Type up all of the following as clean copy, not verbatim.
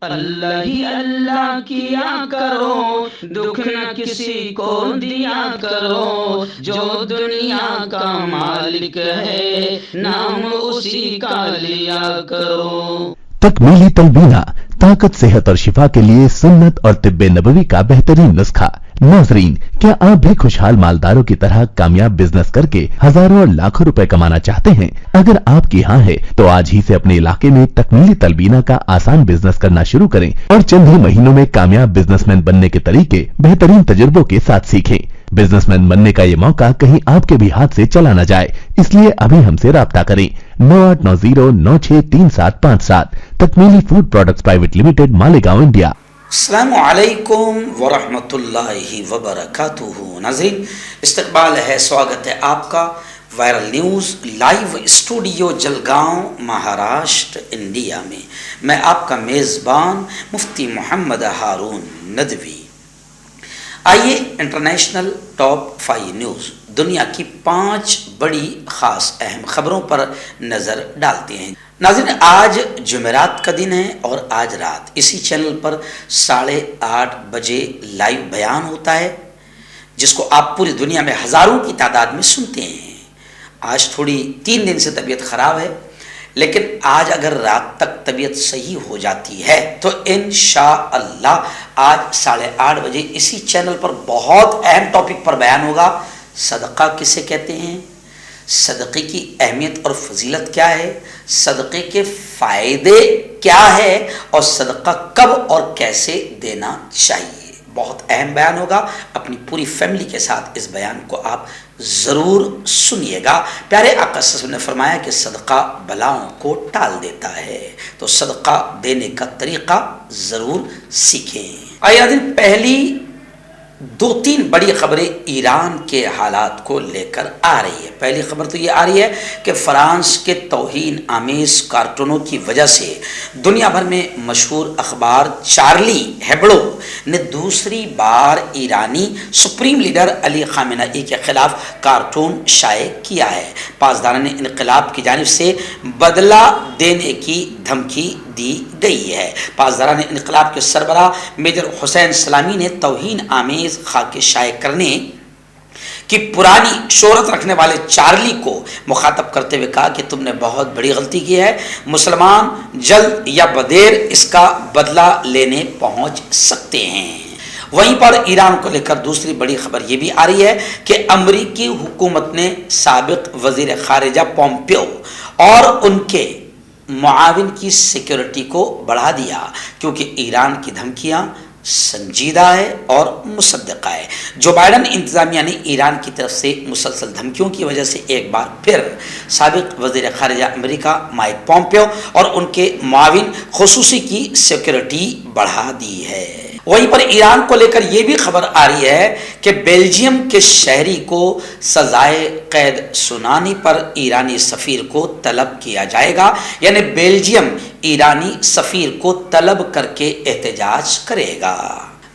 اللہ ہی اللہ کیا کرو، دکھ نہ کسی کو دیا کرو، جو دنیا کا مالک ہے نام اسی کا لیا کرو۔ تکمیلی تلبینہ، طاقت، صحت اور شفا کے لیے سنت اور طب نبوی کا بہترین نسخہ۔ ناظرین، کیا آپ بھی خوشحال مالداروں کی طرح کامیاب بزنس کر کے ہزاروں اور لاکھوں روپے کمانا چاہتے ہیں؟ اگر آپ کی ہاں ہے تو آج ہی سے اپنے علاقے میں تکمیلی تلبینہ کا آسان بزنس کرنا شروع کریں اور چند ہی مہینوں میں کامیاب بزنس مین بننے کے طریقے بہترین تجربوں کے ساتھ سیکھیں۔ بزنس مین بننے کا یہ موقع کہیں آپ کے بھی ہاتھ سے چلا نہ جائے، اس لیے ابھی ہم سے رابطہ کریں۔ 9890963757 تکمیلی food products private limited, Malegaon, India. السلام علیکم ورحمۃ اللہ وبرکاتہ۔ ناظرین، استقبال ہے، سواگت ہے آپ کا viral news live studio Jalgaon, Maharashtra, India میں۔ میں آپ کا میزبان مفتی محمد ہارون ندوی۔ آئیے انٹرنیشنل ٹاپ 5 نیوز، دنیا کی 5 بڑی خاص اہم خبروں پر نظر ڈالتے ہیں۔ ناظرین، آج جمعرات کا دن ہے اور آج رات اسی چینل پر 8:30 بجے لائیو بیان ہوتا ہے، جس کو آپ پوری دنیا میں ہزاروں کی تعداد میں سنتے ہیں۔ آج تھوڑی 3 دن سے طبیعت خراب ہے، لیکن آج اگر رات تک طبیعت صحیح ہو جاتی ہے تو انشاءاللہ آج 8:30 بجے اسی چینل پر بہت اہم ٹاپک پر بیان ہوگا۔ صدقہ کسے کہتے ہیں، صدقے کی اہمیت اور فضیلت کیا ہے، صدقے کے فائدے کیا ہے اور صدقہ کب اور کیسے دینا چاہیے، بہت اہم بیان ہوگا۔ اپنی پوری فیملی کے ساتھ اس بیان کو آپ ضرور سنیے گا۔ پیارے آقا صلی اللہ علیہ وسلم نے فرمایا کہ صدقہ بلاؤں کو ٹال دیتا ہے، تو صدقہ دینے کا طریقہ ضرور سیکھیں۔ آئیے دن پہلی 2-3 بڑی خبریں ایران کے حالات کو لے کر آ رہی ہے۔ پہلی خبر تو یہ آ رہی ہے کہ فرانس کے توہین آمیز کارٹونوں کی وجہ سے دنیا بھر میں مشہور اخبار چارلی ہیبڈو نے دوسری بار ایرانی سپریم لیڈر علی خامنئی کے خلاف کارٹون شائع کیا ہے۔ پاسداران انقلاب کی جانب سے بدلہ دینے کی دھمکی دی گئی ہے۔ پاسداران انقلاب کے سربراہ میجر حسین سلامی نے توہین آمیز خاکے شائع کرنے کی پرانی شہرت رکھنے والے چارلی کو مخاطب کرتے ہوئے کہا کہ تم نے بہت بڑی غلطی کی ہے، مسلمان جلد یا بدیر اس کا بدلہ لینے پہنچ سکتے ہیں۔ وہیں پر ایران کو لے کر دوسری بڑی خبر یہ بھی آ رہی ہے کہ امریکی حکومت نے سابق وزیر خارجہ پومپیو اور ان کے معاون کی سیکیورٹی کو بڑھا دیا، کیونکہ ایران کی دھمکیاں سنجیدہ ہے اور مصدقہ ہے۔ جو بائیڈن انتظامیہ نے ایران کی طرف سے مسلسل دھمکیوں کی وجہ سے ایک بار پھر سابق وزیر خارجہ امریکہ مائک پومپیو اور ان کے معاون خصوصی کی سیکیورٹی بڑھا دی ہے۔ وہیں پر ایران کو لے کر یہ بھی خبر آ رہی ہے کہ بیلجیم کے شہری کو سزائے قید سنانے پر ایرانی سفیر کو طلب کیا جائے گا، یعنی بیلجیم ایرانی سفیر کو طلب کر کے احتجاج کرے گا۔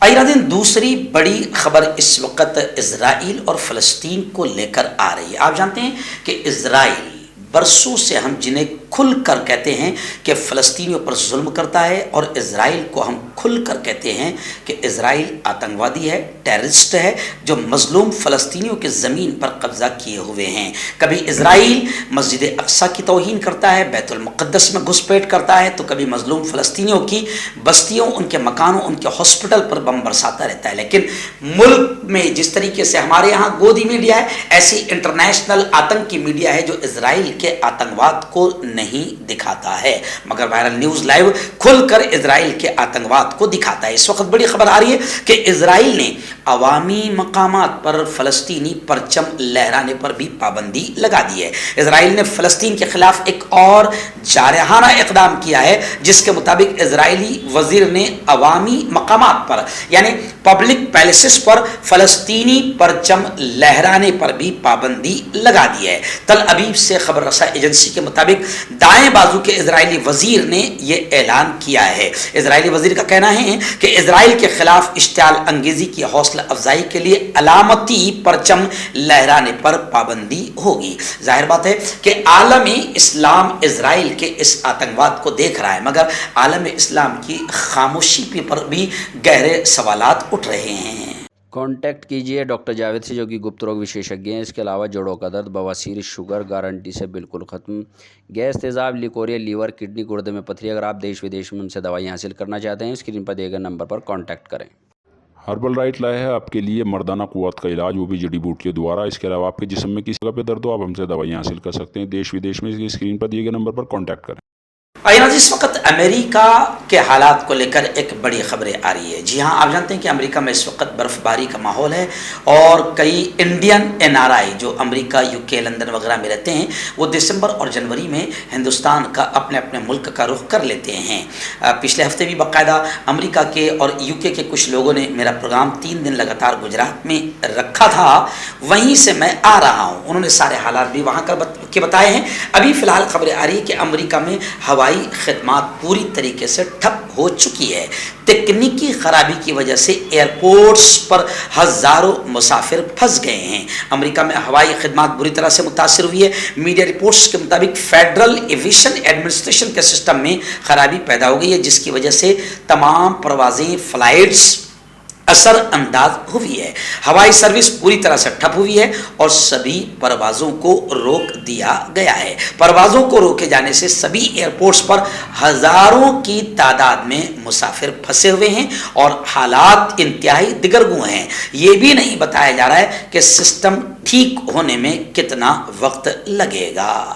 دن دوسری بڑی خبر اس وقت اسرائیل اور فلسطین کو لے کر آ رہی ہے۔ آپ جانتے ہیں کہ اسرائیل برسوں سے ہم جنہیں کھل کر کہتے ہیں کہ فلسطینیوں پر ظلم کرتا ہے، اور اسرائیل کو ہم کھل کر کہتے ہیں کہ اسرائیل آتنکوادی ہے، ٹیررسٹ ہے، جو مظلوم فلسطینیوں کے زمین پر قبضہ کیے ہوئے ہیں۔ کبھی اسرائیل مسجد اقصی کی توہین کرتا ہے، بیت المقدس میں گھسپیٹ کرتا ہے، تو کبھی مظلوم فلسطینیوں کی بستیوں، ان کے مکانوں، ان کے ہاسپٹل پر بم برساتا رہتا ہے۔ لیکن ملک میں جس طریقے سے ہمارے یہاں گودی میڈیا ہے، ایسی انٹرنیشنل آتنکی میڈیا ہے جو اسرائیل کے آتنکواد کو نہیں دکھاتا ہے، مگر وائرل نیوز لائیو کھل کر اسرائیل کے آتنکواد کو دکھاتا ہے۔ اس وقت بڑی خبر آ رہی ہے کہ اسرائیل نے عوامی مقامات پر فلسطینی پرچم لہرانے پر بھی پابندی لگا دی ہے۔ اسرائیل نے فلسطین کے خلاف ایک اور جارحانہ اقدام کیا ہے، جس کے مطابق اسرائیلی وزیر نے عوامی مقامات پر یعنی پبلک پیلسز پر فلسطینی پرچم لہرانے پر بھی پابندی لگا دی ہے۔ تل ابیب سے خبر رساں ایجنسی کے مطابق دائیں بازو کے اسرائیلی وزیر نے یہ اعلان کیا ہے۔ اسرائیلی وزیر کا کہنا ہے کہ اسرائیل کے خلاف اشتعال انگیزی کی حوصلہ حوصلہ افزائی کے لیے علامتی پرچم لہرانے پر پابندی ہوگی۔ ظاہر بات ہے کہ عالم اسلام اسرائیل کے اس آتنکواد کو دیکھ رہا ہے، مگر عالم اسلام کی خاموشی پر بھی گہرے سوالات اٹھ رہے ہیں۔ کانٹیکٹ کیجئے ڈاکٹر جاوید سے جو کہ گپت روگ وشیشجঞ ہیں۔ اس کے علاوہ جوڑوں کا درد، بواسیر، شوگر گارنٹی سے بالکل ختم، گیس، تیزاب، لیکوریا، لیور، کڈنی، گردے میں پتھری۔ اگر آپ دیش ودیش میں ان سے دوائیں حاصل کرنا چاہتے ہیں اسکرین پر دیے گئے نمبر پر کانٹیکٹ کریں۔ ہربل رائٹ لایا ہے آپ کے لیے مردانہ قوت کا علاج، وہ بھی جڑی بوٹیوں دوارا۔ اس کے علاوہ آپ کے جسم میں کسی جگہ پہ درد ہو آپ ہم سے دوائیں حاصل کر سکتے ہیں دیش ودیش میں، اسکرین پر دیے گئے نمبر پر کانٹیکٹ کریں۔ اس وقت امریکہ کے حالات کو لے کر ایک بڑی خبریں آ رہی ہے۔ جی ہاں، آپ جانتے ہیں کہ امریکہ میں اس وقت برف باری کا ماحول ہے اور کئی انڈین NRI جو امریکہ، UK، لندن وغیرہ میں رہتے ہیں وہ دسمبر اور جنوری میں ہندوستان کا اپنے ملک کا رخ کر لیتے ہیں۔ پچھلے ہفتے بھی باقاعدہ امریکہ کے اور UK کے کچھ لوگوں نے میرا پروگرام 3 دن لگاتار گجرات میں رکھا تھا، وہیں سے میں آ رہا ہوں، انہوں نے سارے حالات بھی وہاں کے بتائے ہیں۔ ابھی فی الحال خبریں آ رہی ہے کہ امریکہ میں ہوائی خدمات پوری طریقے سے ٹھپ ہو چکی ہے۔ تکنیکی خرابی کی وجہ سے ایئرپورٹس پر ہزاروں مسافر پھنس گئے ہیں۔ امریکہ میں ہوائی خدمات بری طرح سے متاثر ہوئی ہے۔ میڈیا رپورٹس کے مطابق فیڈرل ایویشن ایڈمنسٹریشن کے سسٹم میں خرابی پیدا ہو گئی ہے، جس کی وجہ سے تمام پروازیں، فلائٹس اثر انداز ہوئی ہے۔ ہوائی سروس پوری طرح سے ٹھپ ہوئی ہے اور سبھی پروازوں کو روک دیا گیا ہے۔ پروازوں کو روکے جانے سے سبھی ایئرپورٹس پر ہزاروں کی تعداد میں مسافر پھنسے ہوئے ہیں اور حالات انتہائی دگرگوں ہیں۔ یہ بھی نہیں بتایا جا رہا ہے کہ سسٹم ٹھیک ہونے میں کتنا وقت لگے گا۔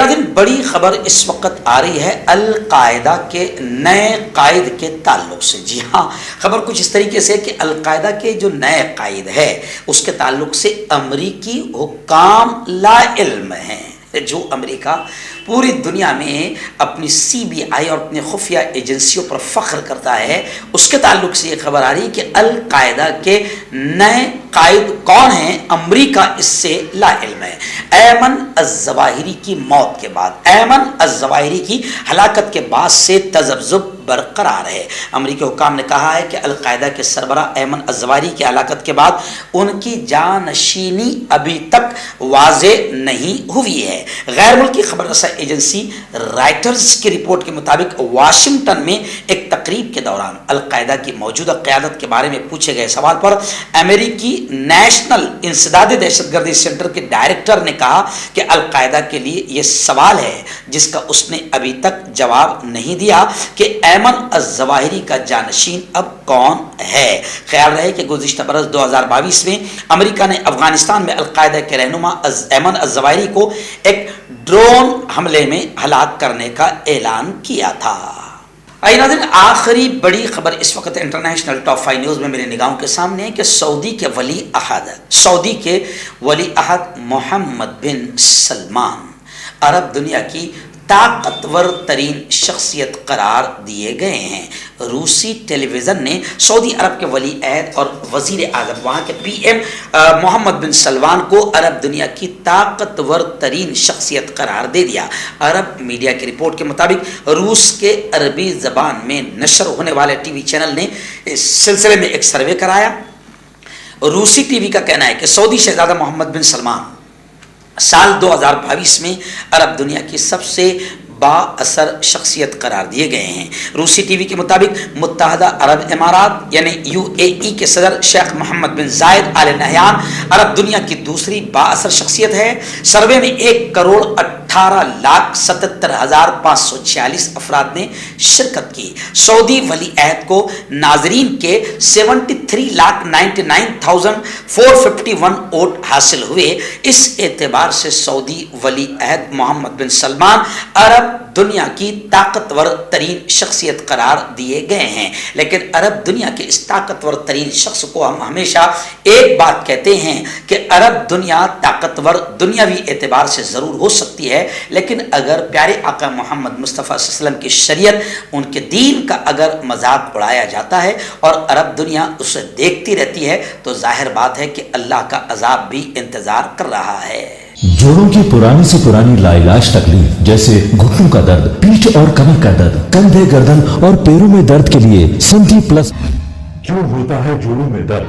دن بڑی خبر اس وقت آ رہی ہے القاعدہ کے نئے قائد کے تعلق سے۔ جی ہاں، خبر کچھ اس طریقے سے کہ القاعدہ کے جو نئے قائد ہے اس کے تعلق سے امریکی حکام لا علم ہیں۔ جو امریکہ پوری دنیا میں اپنی CBI اور اپنی خفیہ ایجنسیوں پر فخر کرتا ہے، اس کے تعلق سے یہ خبر آ رہی ہے کہ القاعدہ کے نئے قائد کون ہیں، امریکہ اس سے لا علم ہے۔ ایمن الظواہری کی موت کے بعد، ایمن الظواہری کی ہلاکت کے بعد سے تذبذب برقرار ہے۔ امریکی حکام نے کہا ہے کہ القاعدہ کے سربراہ ایمن الظواہری کی ہلاکت کے بعد ان کی جانشینی ابھی تک واضح نہیں ہوئی ہے۔ غیر ملکی خبر رساں ایجنسی رائٹرز کی رپورٹ کے مطابق واشنگٹن میں ایک تقریب کے دوران القاعدہ کی موجودہ قیادت کے بارے میں پوچھے گئے سوال پر امریکی نیشنل انسداد دہشت گردی سینٹر کے ڈائریکٹر نے کہا کہ القاعدہ کے لیے یہ سوال ہے جس کا اس نے ابھی تک جواب نہیں دیا کہ ایمن الظواہری کا جانشین اب کون ہے۔ خیال رہے کہ گزشتہ برس 2022 میں امریکہ نے افغانستان میں القاعدہ کے رہنما ایمن الظواہری کو ایک ڈرون حملے میں ہلاک کرنے کا اعلان کیا تھا۔ ناظرین، آخری بڑی خبر اس وقت انٹرنیشنل ٹاپ 5 نیوز میں میرے نگاہوں کے سامنے ہے کہ سعودی کے ولی عہد محمد بن سلمان عرب دنیا کی طاقتور ترین شخصیت قرار دیے گئے ہیں۔ روسی ٹیلی ویژن نے سعودی عرب کے ولی عہد اور وزیر اعظم وہاں کے PM محمد بن سلمان کو عرب دنیا کی طاقتور ترین شخصیت قرار دے دیا۔ عرب میڈیا کی رپورٹ کے مطابق روس کے عربی زبان میں نشر ہونے والے TV چینل نے اس سلسلے میں ایک سروے کرایا۔ روسی TV کا کہنا ہے کہ سعودی شہزادہ محمد بن سلمان سال 2022 میں عرب دنیا کی سب سے با اثر شخصیت قرار دیے گئے ہیں۔ روسی TV کے مطابق متحدہ عرب امارات یعنی UAE کے صدر شیخ محمد بن زائد آل نہیان عرب دنیا کی دوسری با اثر شخصیت ہے۔ سروے میں 1,18,77,546 افراد نے شرکت کی۔ سعودی ولی عہد کو ناظرین کے 73,99,451 ووٹ حاصل ہوئے۔ اس اعتبار سے سعودی ولی عہد محمد بن سلمان عرب دنیا کی طاقتور ترین شخصیت قرار دیے گئے ہیں۔ لیکن عرب دنیا کے اس طاقتور ترین شخص کو ہم ہمیشہ ایک بات کہتے ہیں کہ عرب دنیا طاقتور دنیاوی اعتبار سے ضرور ہو سکتی ہے، لیکن اگر پیارے آقا محمد مصطفیٰ صلی اللہ علیہ وسلم کی شریعت، ان کے دین کا اگر مذاق اڑایا جاتا ہے اور عرب دنیا اسے دیکھتی رہتی ہے تو ظاہر بات ہے کہ اللہ کا عذاب بھی انتظار کر رہا ہے۔ جوڑوں کی پرانی سے پرانی لاعلاج تکلیف جیسے گھٹنوں کا درد، پیٹھ اور کمر کا درد، کندھے، گردن اور پیروں میں درد کے لیے سندھی پلس۔ جو ہوتا ہے جوڑوں میں درد